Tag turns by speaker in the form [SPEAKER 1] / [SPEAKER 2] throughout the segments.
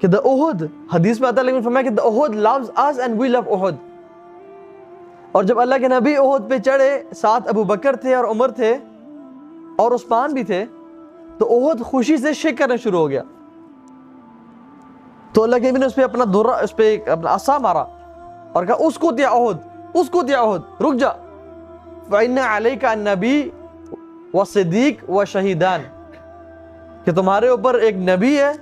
[SPEAKER 1] کہ the Uhud, حدیث میں آتا ہے لیکن فرمایا کہ the Uhud loves us and we love Uhud. اور جب اللہ کے نبی احد پہ چڑھے، ساتھ ابو بکر تھے اور عمر تھے اور عثمان بھی تھے، تو احد خوشی سے شیک کرنا شروع ہو گیا. تو اللہ کے نبی نے اس پہ اپنا درہ، اس پہ اپنا عصا مارا اور کہا اسکت یا احد، اسکت یا احد، رک جا، فَإِنَّ عَلَيْكَ النَّبِيُّ وَالصِّدِّيقُ وَالشَّهِيدَانِ، کہ تمہارے اوپر ایک نبی ہے،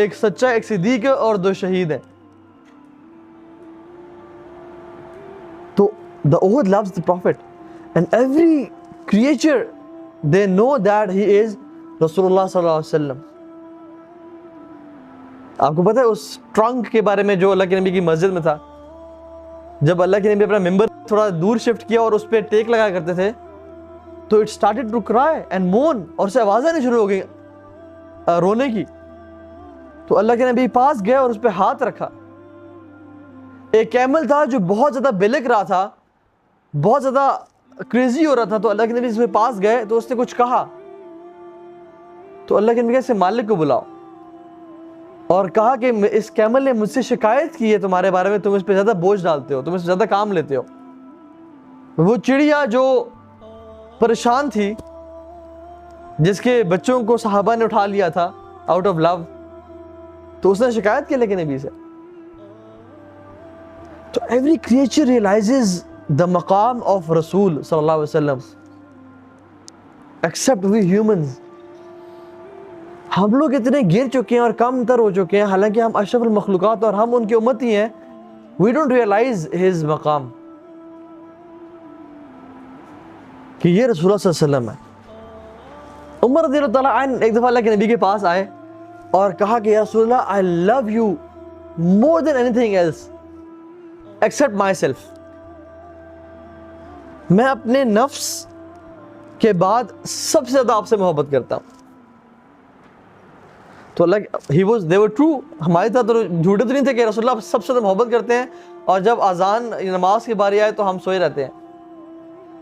[SPEAKER 1] ایک سچا، ایک صدیق ہے اور 2 شہید ہیں. تو the Uhud loves the Prophet and every creature they know that he is Rasulullah صلی اللہ علیہ وسلم. آپ کو پتہ ہے اس ٹرنک کے بارے میں جو اللہ کے نبی کی مسجد میں تھا، جب اللہ کے نبی اپنا ممبر تھوڑا دور شفٹ کیا اور اس پہ ٹیک لگایا کرتے تھے، تو it started to cry and moan، اور اسے آوازیں آنی شروع ہو گئی رونے کی. تو اللہ کے نبی پاس گئے اور اس پہ ہاتھ رکھا. ایک کیمل تھا جو بہت زیادہ بلک رہا تھا، بہت زیادہ کریزی ہو رہا تھا. تو اللہ کے نبی اس کے پاس گئے تو اس نے کچھ کہا. تو اللہ کے نبی سے مالک کو بلاؤ اور کہا کہ اس کیمل نے مجھ سے شکایت کی ہے تمہارے بارے میں، تم اس پہ زیادہ بوجھ ڈالتے ہو، تم اس پہ زیادہ کام لیتے ہو. وہ چڑیا جو پریشان تھی، جس کے بچوں کو صحابہ نے اٹھا لیا تھا آؤٹ آف لو، تو اس نے شکایت کی اللہ کے نبی سے. تو every creature realizes the مقام of رسول صلی اللہ علیہ وسلم except we humans. ہم لوگ اتنے گر چکے ہیں اور کم تر ہو چکے ہیں، حالانکہ ہم اشرف المخلوقات اور ہم ان کی امتی ہیں. we don't realize his مقام، کہ یہ رسول اللہ صلی اللہ علیہ وسلم ہے. عمر رضی اللہ تعالیٰ عنہ ایک دفعہ اللہ کے نبی کے پاس آئے اور کہا کہ یا رسول اللہ I love you more than anything else except myself. میں اپنے نفس کے بعد سب سے زیادہ آپ سے محبت کرتا ہوں. تو اللہ they were true. ہماری طرح تو جھوٹے تو نہیں تھے کہ رسول اللہ سب سے زیادہ محبت کرتے ہیں اور جب اذان نماز کی باری آئے تو ہم سوئے رہتے ہیں،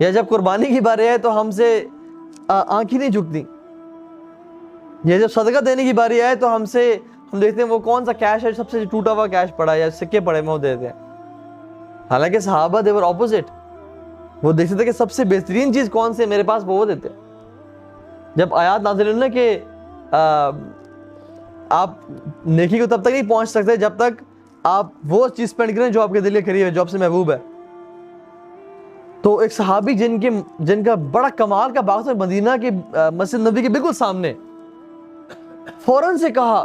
[SPEAKER 1] یا جب قربانی کی باری آئے تو ہم سے آنکھیں نہیں جھکتی، یا جب صدقہ دینے کی باری آئے تو ہم دیکھتے ہیں وہ کون سا کیش ہے، سب سے ٹوٹا ہوا کیش پڑا ہے یا سکے پڑے ہیں وہ دیتے ہیں. حالانکہ صحابہ they were opposite. وہ دیکھتے تھے کہ سب سے بہترین چیز کون سی ہے میرے پاس، وہ دیتے. جب آیات نازل ہوئی نا کہ آپ نیکی کو تب تک نہیں پہنچ سکتے جب تک آپ وہ چیز اسپینڈ کریں جو آپ کے دل کے قریب ہے، جو آپ سے محبوب ہے. تو ایک صحابی جن کا بڑا کمال کا باغ تھا مدینہ کے مسجد نبی کے بالکل سامنے، فوراً سے کہا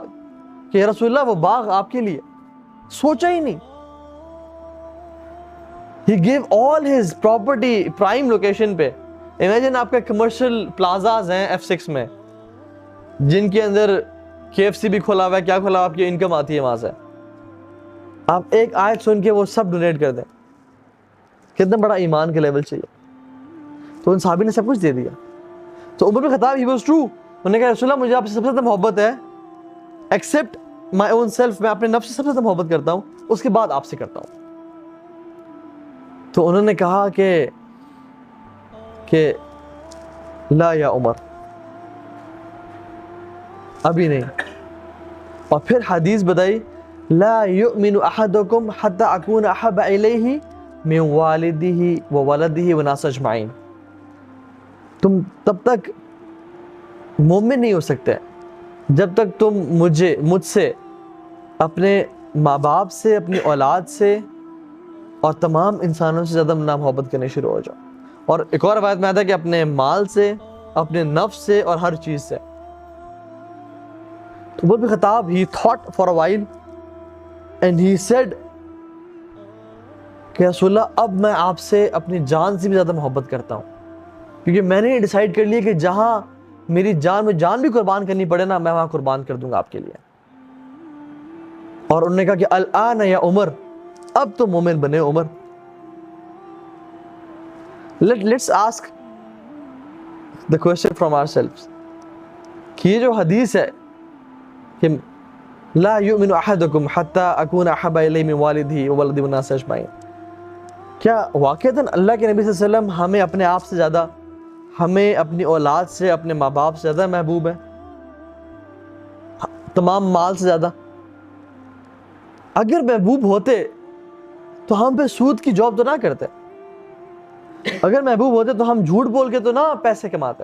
[SPEAKER 1] کہ رسول اللہ وہ باغ آپ کے لیے. سوچا ہی نہیں. He gave all his property prime location پہ. Imagine آپ کے کمرشل پلازاز ہیں F6 میں جن کے اندر KFC بھی کھولا ہوا ہے، کیا کھولا ہوا، آپ کی انکم آتی ہے وہاں سے. آپ ایک آیت سن کے وہ سب ڈونیٹ کر دیں. کتنا بڑا ایمان کا لیول چاہیے. تو ان صحابی نے سب کچھ دے دیا. تو عمر بن خطاب he was true. انہوں نے کہا رسول اللہ مجھے آپ سے سب سے زیادہ محبت ہے ایکسیپٹ مائی اون سیلف. میں اپنے نفس سے سب سے زیادہ محبت کرتا ہوں، اس کے بعد آپ سے کرتا ہوں. تو انہوں نے کہا کہ لا یا عمر، ابھی نہیں. اور پھر حدیث بتائی لا یؤمن احدکم حتی اکون احب الیہ من والدہ وولدہ والناس اجمعین. تم تب تک مومن نہیں ہو سکتے جب تک تم مجھ سے، اپنے ماں باپ سے، اپنی اولاد سے اور تمام انسانوں سے زیادہ محبت کرنے شروع ہو جاؤ. اور ایک اور روایت میں آتا ہے کہ اپنے مال سے، اپنے نفس سے اور ہر چیز سے. تو عمر بن خطاب he thought for a while and he said کہ رسول اللہ اب میں آپ سے اپنی جان سے بھی زیادہ محبت کرتا ہوں، کیونکہ میں نے ڈیسائیڈ کر لیا کہ جہاں میری جان بھی قربان کرنی پڑے نا، میں وہاں قربان کر دوں گا آپ کے لیے. اور انہوں نے کہا کہ الآن یا عمر، اب تو مومن بنے عمر. Let's ask the question from ourselves کہ یہ جو حدیث ہے کہ لا یؤمن احدکم حتی اکون احب الیہ من والدہ وولدہ والناس اجمعین، کیا واقعتاً اللہ کے نبی صلی اللہ علیہ وسلم ہمیں اپنے آپ سے زیادہ، ہمیں اپنی اولاد سے، اپنے ماں باپ سے زیادہ محبوب ہے، تمام مال سے زیادہ؟ اگر محبوب ہوتے تو ہم پہ سود کی جاب تو نہ کرتے, اگر محبوب ہوتے تو ہم جھوٹ بول کے تو نہ پیسے کماتے,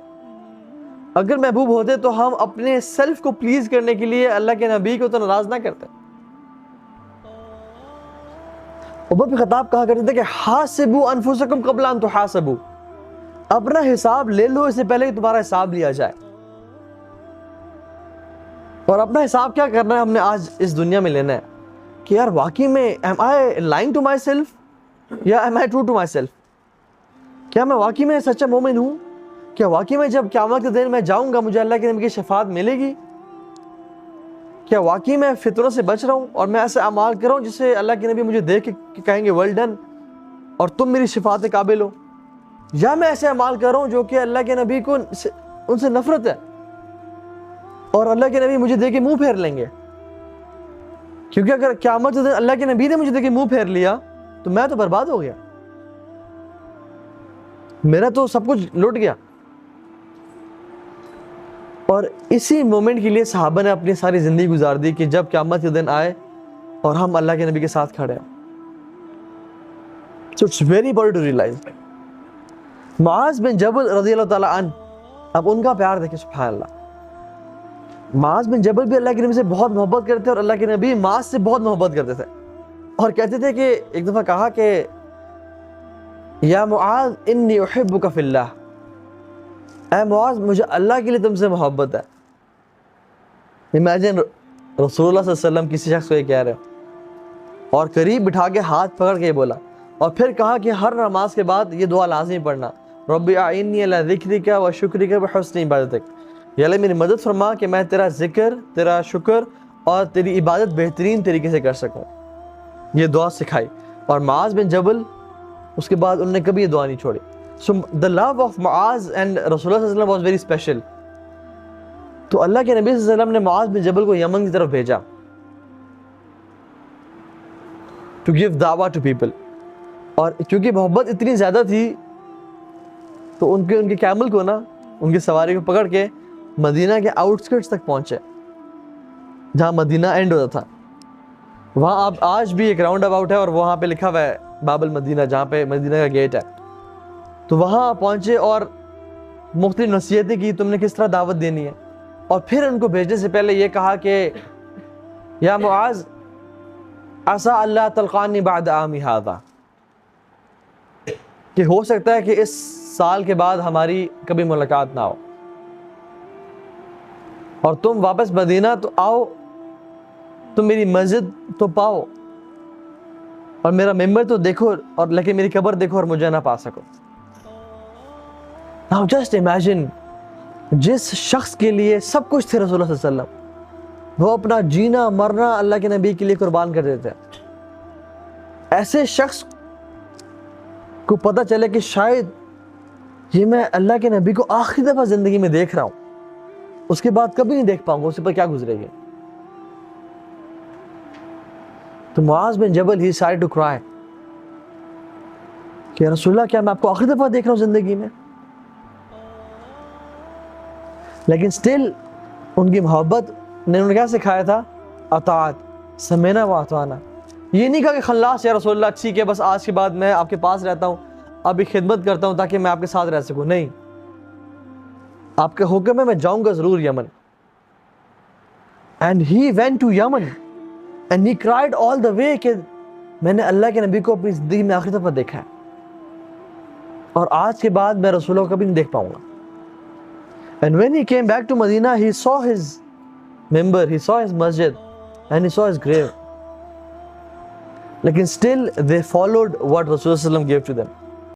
[SPEAKER 1] اگر محبوب ہوتے تو ہم اپنے سیلف کو پلیز کرنے کے لیے اللہ کے نبی کو تو ناراض نہ کرتے. عمر بن خطاب کہا کرتے تھے کہ حاسبوا انفسکم قبل ان تحاسبوا, اپنا حساب لے لو اس سے پہلے کہ تمہارا حساب لیا جائے. اور اپنا حساب کیا کرنا ہے ہم نے آج اس دنیا میں لینا ہے کہ یار واقعی میں am I lying to myself یا am I true to myself, کیا میں واقعی میں سچا مومن ہوں, کیا واقعی میں جب قیامت کے دن میں جاؤں گا مجھے اللہ کے نبی کی شفاعت ملے گی, کیا واقعی میں فطروں سے بچ رہا ہوں اور میں ایسے اعمال کر رہا ہوں جس سے اللہ کے نبی مجھے دیکھ کے کہیں گے well done اور تم میری شفاعت کے قابل ہو, یا میں ایسے اعمال کر رہا ہوں جو کہ اللہ کے نبی کو ان سے نفرت ہے اور اللہ کے نبی مجھے دیکھ کے منہ پھیر لیں گے, کیونکہ اگر قیامت کے دن اللہ کے نبی نے مجھے دیکھ کے منہ پھیر لیا تو میں تو برباد ہو گیا, میرا تو سب کچھ لٹ گیا. اور اسی مومنٹ کے لیے صحابہ نے اپنی ساری زندگی گزار دی کہ جب قیامت کے دن آئے اور ہم اللہ کے نبی کے ساتھ کھڑے ہیں. So it's very important to realize. معاذ بن جبل رضی اللہ تعالیٰ عنہ, اب ان کا پیار دیکھیں سبحان اللہ. معاذ بن جبل بھی اللہ کے نبی سے بہت محبت کرتے تھے اور اللہ کے نبی معاذ سے بہت محبت کرتے تھے, اور کہتے تھے کہ ایک دفعہ کہا کہ یا معاذ انی احبک فی اللہ, اے معاذ مجھے اللہ کے لیے تم سے محبت ہے. امیجن رسول اللہ صلی اللہ علیہ وسلم کسی شخص کو یہ کہہ رہے اور قریب بٹھا کے ہاتھ پکڑ کے یہ بولا, اور پھر کہا کہ ہر نماز کے بعد یہ دعا لازمی پڑھنا, رب اعنی علی ذکرک و شکرک و حسن عبادتک, یا اللہ میری مدد فرما کہ میں تیرا ذکر, تیرا شکر اور تیری عبادت بہترین طریقے سے کر سکوں. یہ دعا سکھائی, اور معاذ بن جبل اس کے بعد انہوں نے کبھی یہ دعا نہیں چھوڑی. So the love of Muaz and Rasulullah صلی اللہ علیہ وسلم was very special. تو اللہ کے نبی صلی اللہ علیہ وسلم نے معاذ بن جبل کو یمن کی طرف بھیجا to give da'wah to people, اور کیونکہ محبت اتنی زیادہ تھی تو ان کے کیمل کو نا, ان کی سواری کو پکڑ کے مدینہ کے آؤٹسکرٹس تک پہنچے جہاں مدینہ اینڈ ہوتا تھا. وہاں اب آج بھی ایک راؤنڈ اباؤٹ ہے اور وہاں پہ لکھا ہوا ہے باب المدینہ, جہاں پہ مدینہ کا گیٹ ہے. تو وہاں پہنچے اور مختلف نصیحتیں کی تم نے کس طرح دعوت دینی ہے, اور پھر ان کو بھیجنے سے پہلے یہ کہا کہ یا معاذ عسى اللہ تلقانی بعد عامی ھذا, کہ ہو سکتا ہے کہ اس سال کے بعد ہماری کبھی ملاقات نہ ہو, اور تم واپس مدینہ تو آؤ, تم میری مسجد تو پاؤ اور میرا ممبر تو دیکھو, اور لیکن میری قبر دیکھو اور مجھے نہ پا سکو. Now just imagine, جس شخص کے لیے سب کچھ تھے رسول اللہ صلی اللہ علیہ وسلم, وہ اپنا جینا مرنا اللہ کے نبی کے لیے قربان کر دیتے ہیں. ایسے شخص کو پتہ چلے کہ شاید یہ میں اللہ کے نبی کو آخری دفعہ زندگی میں دیکھ رہا ہوں, اس کے بعد کبھی نہیں دیکھ پاؤں گا, اس پر کیا گزرے گی. تو معاذ بن جبل ہی started to cry کہ رسول اللہ کیا میں آپ کو آخری دفعہ دیکھ رہا ہوں زندگی میں. لیکن سٹل ان کی محبت نے انہوں نے کیا سکھایا تھا, اطاعت, سمعنا و اطعنا. یہ نہیں کہا کہ خلاص یا رسول اللہ ٹھیک ہے بس آج کے بعد میں آپ کے پاس رہتا ہوں, ابھی خدمت کرتا ہوں تاکہ میں آپ کے ساتھ رہ سکوں. نہیں, آپ کے حکم میں جاؤں گا ضرور Yemen. And he went to Yemen and he cried all the way کہ میں نے اللہ کے نبی کو اپنی زندگی میں آخری دفعہ دیکھا ہے, اور آج کے بعد میں رسول اللہ کو کبھی نہیں دیکھ پاؤں گا. And when he came back to Medina, he saw his member, he saw his masjid, and he saw his grave. Lekin still they followed what Rasulullah sallallahu alaihi wasallam gave to them.